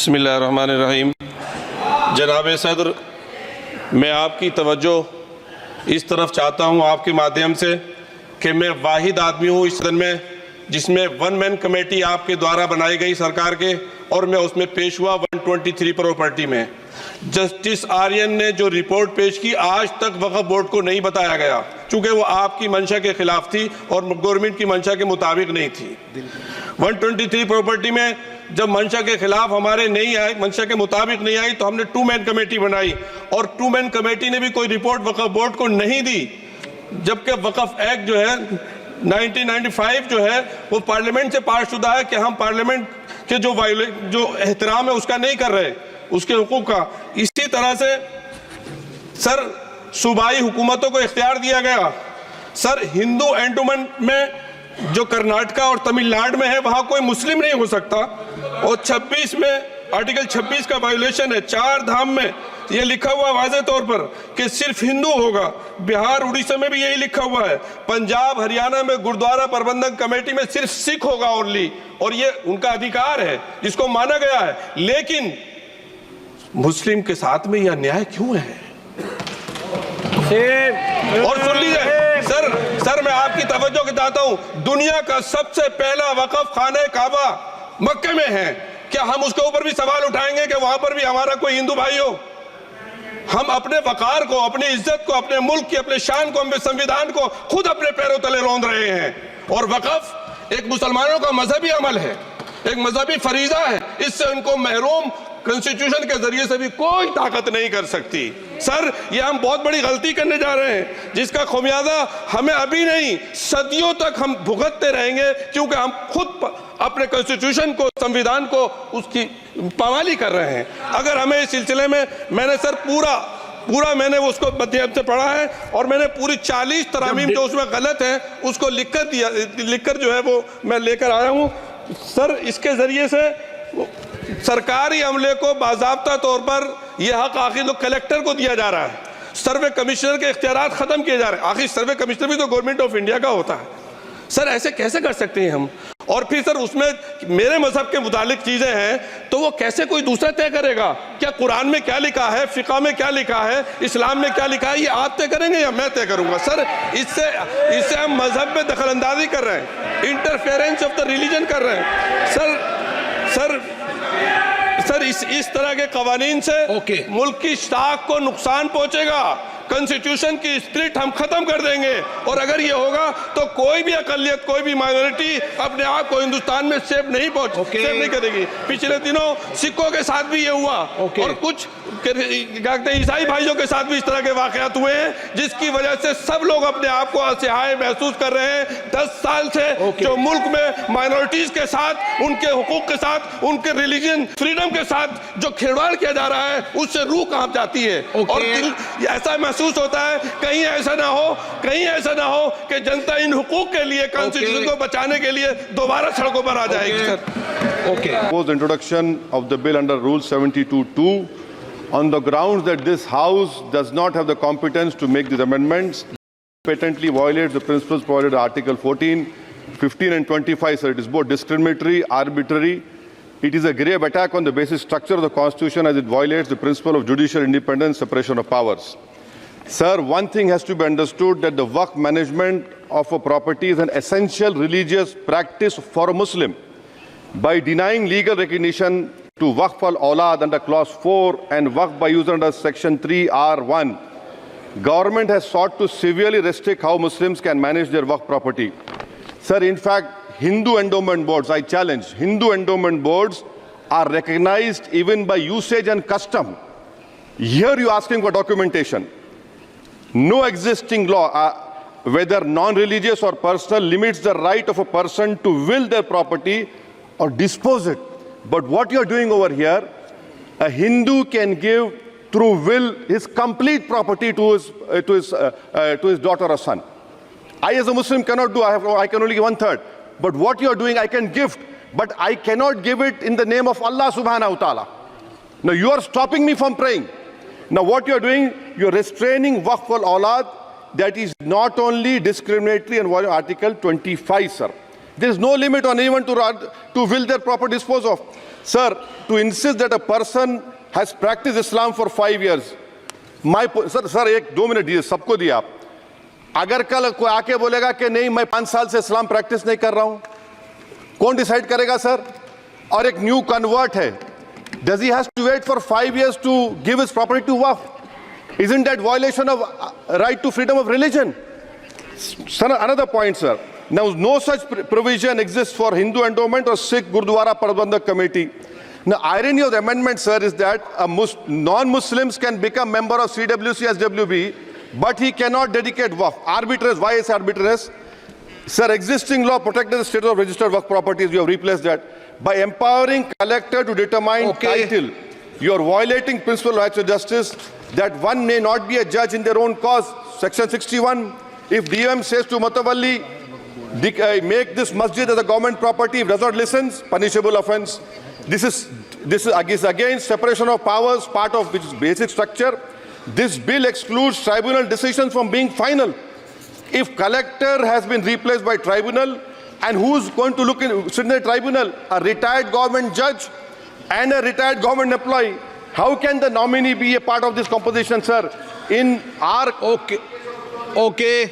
बिस्मिल्लाहिर्रहमानिर्रहीम। जनाब सदर, मैं आपकी तवज्जो इस तरफ चाहता हूँ आपके माध्यम से कि मैं वाहिद आदमी हूँ इस सदन में जिसमें वन मैन कमेटी आपके द्वारा बनाई गई सरकार के, और मैं उसमें पेश हुआ 123 प्रॉपर्टी में। जस्टिस आर्यन ने जो रिपोर्ट पेश की आज तक वक्फ बोर्ड को नहीं बताया गया, चूँकि वो आपकी मंशा के खिलाफ थी और गवर्नमेंट की मंशा के मुताबिक नहीं थी। 123 प्रॉपर्टी में जब मंशा के खिलाफ हमारे नहीं आई, मंशा के मुताबिक नहीं आई, तो हमने 2 मैन कमेटी बनाई और 2 मैन कमेटी ने भी कोई रिपोर्ट वक्फ बोर्ड को नहीं दी, जबकि वक्फ एक्ट जो है 1995 जो है वो पार्लियामेंट से पास शुदा है कि हम पार्लियामेंट के जो एहतराम है उसका नहीं कर रहे, उसके हुकूक का। इसी तरह से सर सूबाई हुकूमतों को इख्तियार दिया गया। सर हिंदू एंडोमेंट में जो कर्नाटका और तमिलनाडु में है वहां कोई मुस्लिम नहीं हो सकता, और 26 में आर्टिकल 26 का वायोलेशन है। 4 धाम में ये लिखा हुआ वाज़े तौर पर कि सिर्फ हिंदू होगा। बिहार उड़ीसा में भी यही लिखा हुआ है। पंजाब हरियाणा में गुरुद्वारा प्रबंधक कमेटी में सिर्फ सिख होगा ओनली, और ये उनका अधिकार है जिसको माना गया है। लेकिन मुस्लिम के साथ में यह अन्याय क्यों है? और सुन लीजिए सर मैं आपकी तवज्जो के चाहता हूं, दुनिया का सबसे पहला वक़्फ़ खाने काबा मक्के में है। क्या हम उसके ऊपर भी सवाल उठाएंगे कि वहां पर भी हमारा कोई हिंदू भाई हो? हम अपने वकार को, अपनी इज्जत को, अपने मुल्क की, अपने शान को, अपने संविधान को खुद अपने पैरों तले रौंद रहे हैं। और वक़्फ़ एक मुसलमानों का मजहबी अमल है, एक मजहबी फरीजा है। इससे उनको महरूम कॉन्स्टिट्यूशन के जरिए से भी कोई ताकत नहीं कर सकती। सर ये हम बहुत बड़ी गलती करने जा रहे हैं जिसका खमियाजा हमें अभी नहीं सदियों तक हम भुगतते रहेंगे, क्योंकि हम खुद अपने कॉन्स्टिट्यूशन को, संविधान को, उसकी पामाली कर रहे हैं। अगर हमें इस सिलसिले में मैंने सर पूरा मैंने उसको मध्यम से पढ़ा है और मैंने पूरी 40 तरामीम जो उसमें गलत है उसको लिखकर जो है वो मैं लेकर आया हूँ। सर इसके जरिए से सरकारी अमले को बाज़ाब्ता तौर पर यह हक आखिर लोग कलेक्टर को दिया जा रहा है। सर्वे कमिश्नर के इख्तियारात खत्म किए जा रहे हैं। आखिर सर्वे कमिश्नर भी तो गवर्नमेंट ऑफ इंडिया का होता है। सर ऐसे कैसे कर सकते हैं हम? और फिर सर उसमें मेरे मजहब के मुतालिक चीजें हैं तो वो कैसे कोई दूसरा तय करेगा? क्या कुरान में क्या लिखा है, फिक़ा में क्या लिखा है, इस्लाम में क्या लिखा है, ये आप तय करेंगे या मैं तय करूंगा? सर इससे हम मजहब में दखल अंदाजी कर रहे हैं, इंटरफेरेंस ऑफ द रिलीजन कर रहे हैं। सर इस तरह के कवानीन से मुल्क की शाख को नुकसान पहुंचेगा। कॉन्स्टिट्यूशन की स्पिरिट हम खत्म कर देंगे, और अगर ये होगा तो कोई भी अकलियत, कोई भी माइनॉरिटी अपने आप को हिंदुस्तान में सेफ नहीं करेगी। पिछले दिनों सिखों के साथ भी ये हुआ, और कुछ ईसाई भाइयों के साथ भी इस तरह के वाकयात हुए हैं, जिसकी वजह से सब लोग अपने आप को असहाय महसूस कर रहे हैं। 10 साल से जो मुल्क में माइनॉरिटीज के साथ, उनके हुकूक के साथ, उनके रिलीजन फ्रीडम के साथ जो खिलवाड़ किया जा रहा है, उससे रूह कांप जाती है। और ऐसा महसूस होता है कहीं ऐसा ना हो कि जनता इन हुकूक के लिए, कॉन्स्टिट्यूशन को बचाने के लिए दोबारा सड़कों पर आ जाएगी। Sir introduction of the bill under rule 72(2) on the grounds that this House does not have the competence to make these amendments, patently violates the principles provided in Article 14, 15 and 25. Sir, it is both discriminatory, arbitrary. It is a grave attack on the basic structure of the Constitution, as it violates the principle of judicial independence, separation of powers. Sir, one thing has to be understood, that the Waqf management of a property is an essential religious practice for a Muslim. By denying legal recognition to Waqf al-Awlad under clause 4 and Waqf by user under section 3(r)(1), government has sought to severely restrict how Muslims can manage their Waqf property. Sir, in fact, Hindu endowment boards, I challenge, Hindu endowment boards are recognized even by usage and custom. Here you are asking for documentation. No existing law, whether non-religious or personal, limits the right of a person to will their property or dispose it. But what you're doing over here, a Hindu can give through will his complete property to his daughter or son. I as a Muslim cannot do, I can only give 1/3. But what you're doing, I can gift, but I cannot give it in the name of Allah subhanahu wa ta'ala. Now you are stopping me from praying. Now what you're doing, you're restraining Waqf al-Awlad. That is not only discriminatory and violating Article 25, sir. There is no limit on anyone to will their property dispose of. Sir, to insist that a person has practiced Islam for 5 years, sir एक 2 minute दिए, सबको दिया आप. अगर कल कोई आके बोलेगा कि नहीं मैं 5 साल से इस्लाम प्रैक्टिस नहीं कर रहा हूं, कौन डिसाइड करेगा सर? और एक न्यू कन्वर्ट है, does he has to wait for 5 years to give his property to waqf? Isn't that violation of right to freedom of religion? Sir, another point, sir. Now, no such provision exists for Hindu endowment or Sikh Gurdwara Prabandhak Committee. Now, irony of the amendment, sir, is that non-Muslims can become member of CWC, SWB, but he cannot dedicate waqf. Arbitrary. Why is arbitrary? Sir, existing law protected the status of registered waqf properties. You have replaced that. By empowering collector to determine title, you are violating principal rights of justice, that one may not be a judge in their own cause. Section 61, if DM says to Matawalli, make this masjid as a government property, if does not listen, punishable offense. This is against separation of powers, part of which is basic structure. This bill excludes tribunal decisions from being final. If collector has been replaced by tribunal, and who's going to sit in the tribunal? A retired government judge and a retired government employee. How can the nominee be a part of this composition, sir? In our... Okay.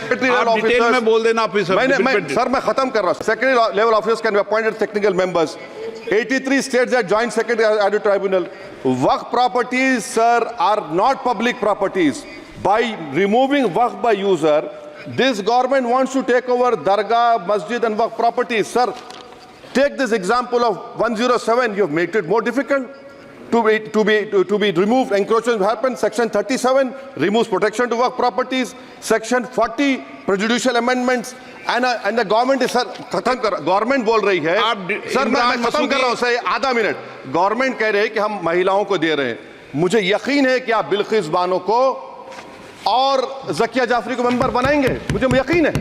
आप detail में बोल देना officer. Sir मैं खत्म कर रहा हूं. Secondary level officers can be appointed technical members. 83 states that joint secretary added tribunal. Waqf properties, sir, are not public properties. By removing waqf by user, this government wants to take over dargah, masjid and waqf properties. Sir, take this example of 107. You have made it more difficult to be removed. Encroachment happens. Section 37 removes protection to waqf properties. Section 40 prejudicial amendments. And the government is, sir, government बोल रही है. Sir मैं खत्म कर रहा हूं sir, आधा minute. Government कह रहे हैं कि हम महिलाओं को दे रहे हैं. मुझे यकीन है कि आप बिल्किस बानो को और ज़किया जाफरी को मेंबर बनाएंगे, मुझे यकीन है.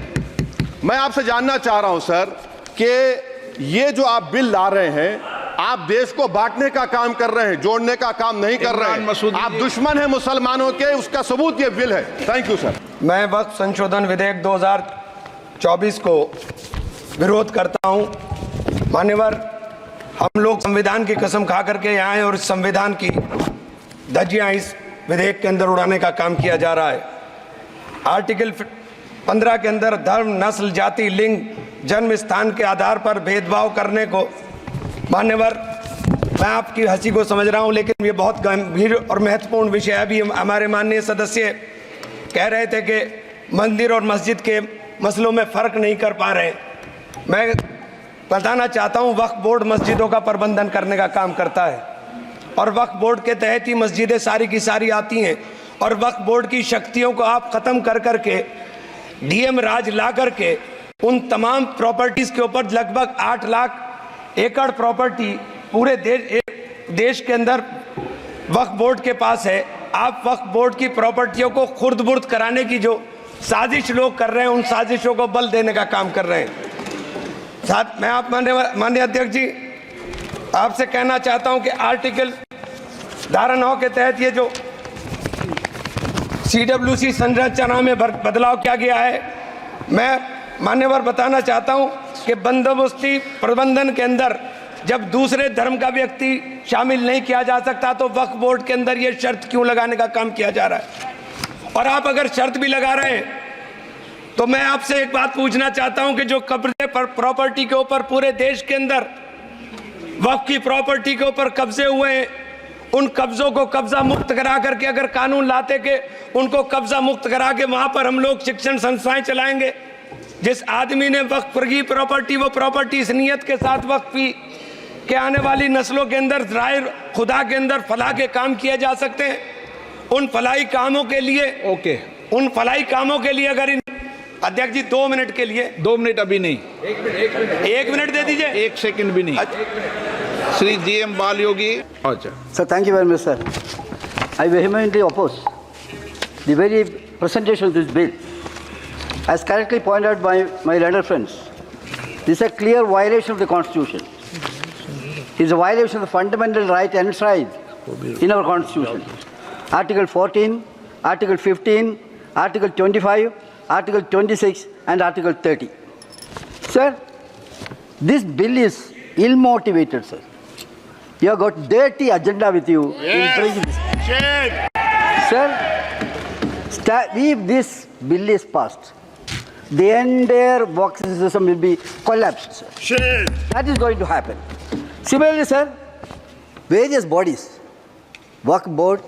मैं आपसे जानना चाह रहा हूं सर कि ये जो आप बिल ला रहे हैं, आप देश को बांटने का काम कर रहे हैं, जोड़ने का काम नहीं कर रहे हैं. आप दुश्मन हैं मुसलमानों के, उसका सबूत ये बिल है. Thank you sir. मैं वक्फ संशोधन विधेयक 2024 को विरोध करता हूं. मान्यवर, हम लोग संविधान की कसम खा करके यहाँ आए और इस संविधान की धज्जियां इस विधेयक के अंदर उड़ाने का काम किया जा रहा है. आर्टिकल 15 के अंदर धर्म, नस्ल, जाति, लिंग, जन्म स्थान के आधार पर भेदभाव करने को, मान्यवर मैं आपकी हंसी को समझ रहा हूं, लेकिन ये बहुत गंभीर और महत्वपूर्ण विषय है. अभी हमारे माननीय सदस्य कह रहे थे कि मंदिर और मस्जिद के मसलों में फ़र्क नहीं कर पा रहे. मैं बताना चाहता हूं, वक्फ बोर्ड मस्जिदों का प्रबंधन करने का काम करता है और वक्फ बोर्ड के तहत ही मस्जिदें सारी की सारी आती हैं. और वक्फ बोर्ड की शक्तियों को आप ख़त्म कर करके डीएम राज ला करके उन तमाम प्रॉपर्टीज़ के ऊपर लगभग 8 लाख एकड़ प्रॉपर्टी पूरे देश के अंदर वक्फ बोर्ड के पास है. आप वक्फ बोर्ड की प्रॉपर्टियों को खुर्द बुर्द कराने की जो साजिश लोग कर रहे हैं, उन साजिशों को बल देने का काम कर रहे हैं. साथ मैं आप माननीय अध्यक्ष जी आपसे कहना चाहता हूं कि आर्टिकल धारा 9 के तहत ये जो CWC संरचना में बदलाव किया गया है, मैं मान्यवर बताना चाहता हूं कि बंदोबस्ती प्रबंधन के अंदर जब दूसरे धर्म का व्यक्ति शामिल नहीं किया जा सकता, तो वक्फ बोर्ड के अंदर ये शर्त क्यों लगाने का काम किया जा रहा है? और आप अगर शर्त भी लगा रहे हैं तो मैं आपसे एक बात पूछना चाहता हूं कि जो कब्जे पर प्रॉपर्टी के ऊपर पूरे देश के अंदर वक्फ की प्रॉपर्टी के ऊपर कब्जे हुए हैं, उन कब्जों को कब्जा मुक्त करा करके अगर कानून लाते कि उनको कब्जा मुक्त करा के वहां पर हम लोग शिक्षण संस्थाएं चलाएंगे. जिस आदमी ने वक्फ की प्रॉपर्टी, वो प्रॉपर्टी इस नियत के साथ वक्फ की कि आने वाली नस्लों के अंदर राय खुदा के अंदर फलाह के काम किए जा सकते हैं. उन फलाही कामों के लिए उन फलाही कामों के लिए अगर अध्यक्ष जी 2 मिनट के लिए 2 मिनट अभी नहीं, 1 मिनट दे दीजिए. 1 सेकंड भी नहीं. श्री GM बालयोगी. अच्छा sir, thank you very much sir. I vehemently oppose the very presentation of this bill. As correctly pointed out by my learned friends, this is a clear violation of the Constitution. It is a violation of the fundamental right enshrined in our Constitution. Article 14, Article 15, Article 25, Article 26 and Article 30. Sir, this bill is ill-motivated, sir. You have got dirty agenda with you in bringing this. Sir, if this bill is passed, the entire boxing system will be collapsed, sir. That is going to happen. Similarly, sir, various bodies, Work Board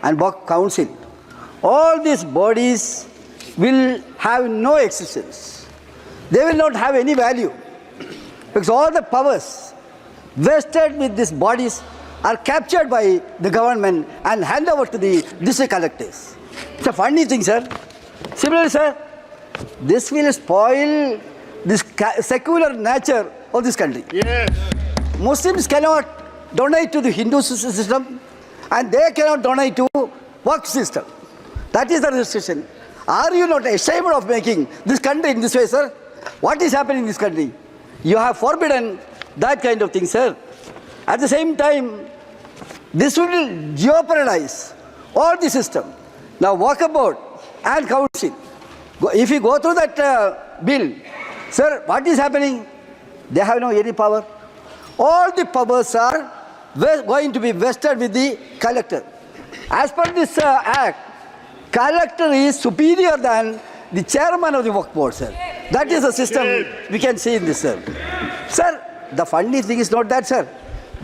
and Work Council, all these bodies will have no existence. They will not have any value because all the powers vested with these bodies are captured by the government and handed over to the district collectors. It's a funny thing, sir. Similarly, sir, this will spoil this secular nature of this country. Muslims cannot donate to the Hindu system and they cannot donate to work system. That is the restriction. Are you not ashamed of making this country in this way, sir? What is happening in this country? You have forbidden that kind of thing, sir. At the same time, this will jeopardize all the system. Now, Work Board and Council, if you go through that bill, sir, what is happening? They have no any power. All the powers are going to be vested with the collector. As per this act, collector is superior than the chairman of the Work Board, sir. That is the system we can see in this, sir. Sir, the funny thing is not that, sir.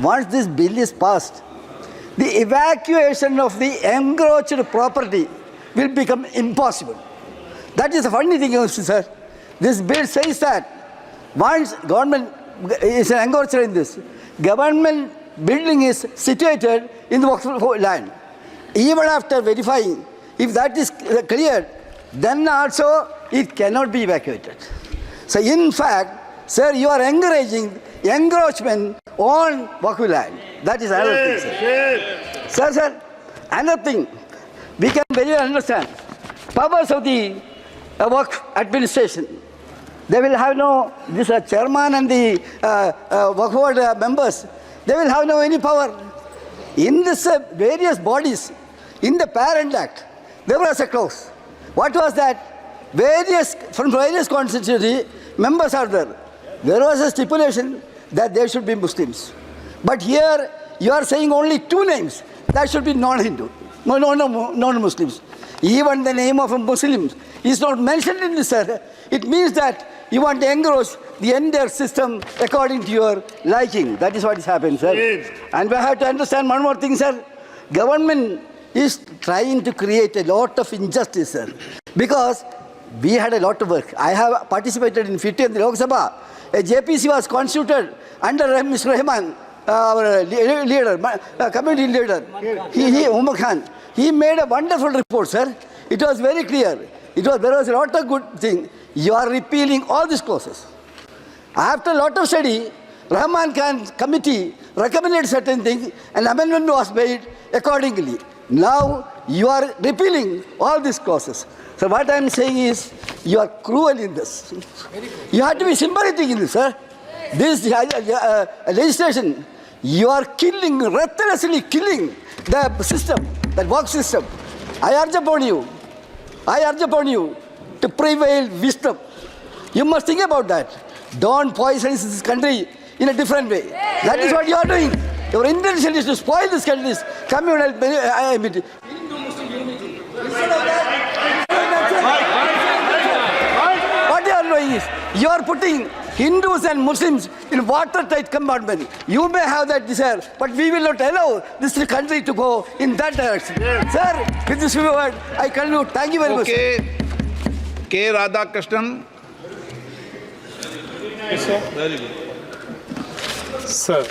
Once this bill is passed, the evacuation of the encroached property will become impossible. That is the funny thing, sir. This bill says that once government is an encroacher in this, government building is situated in the Waqf land. Even after verifying, if that is cleared, then also it cannot be evacuated. So in fact, sir, you are encouraging encroachment on Waqf land. That is another thing, sir. Sir, another thing, we can very well understand. Powers of the Waqf administration, they will have no, this chairman and the Waqf board members, they will have no any power. In this various bodies, in the Parent Act, there was a clause. What was that? From various constituency, members are there. There was a stipulation that there should be Muslims. But here, you are saying only two names. That should be non-Hindu, non-Muslims. Even the name of a Muslim is not mentioned in this, sir. It means that you want to engross the entire system according to your liking. That is what is happening, sir. And we have to understand one more thing, sir. Government is trying to create a lot of injustice, sir. Because we had a lot of work. I have participated in 50th Lok Sabha. A JPC was constituted under Mr. Rahman, our leader, community leader. Umar Khan. He made a wonderful report, sir. It was very clear. There was a lot of good thing. You are repealing all these clauses. After a lot of study, Rahman Khan committee recommended certain things and amendment was made accordingly. Now you are repealing all these clauses. So what I am saying is, you are cruel in this. You have to be sympathetic in this, sir. This legislation, you are killing, ruthlessly killing the system, that work system. I urge upon you to prevail wisdom. You must think about that. Don't poison this country in a different way. That is what you are doing. Your intention is to spoil this country's communal unity. What you are doing is, you are putting Hindus and Muslims in watertight compartment. You may have that desire, but we will not allow this country to go in that direction. Sir, with this word, I conclude. Thank you very much. Okay. K. Radhakrishnan. Sir,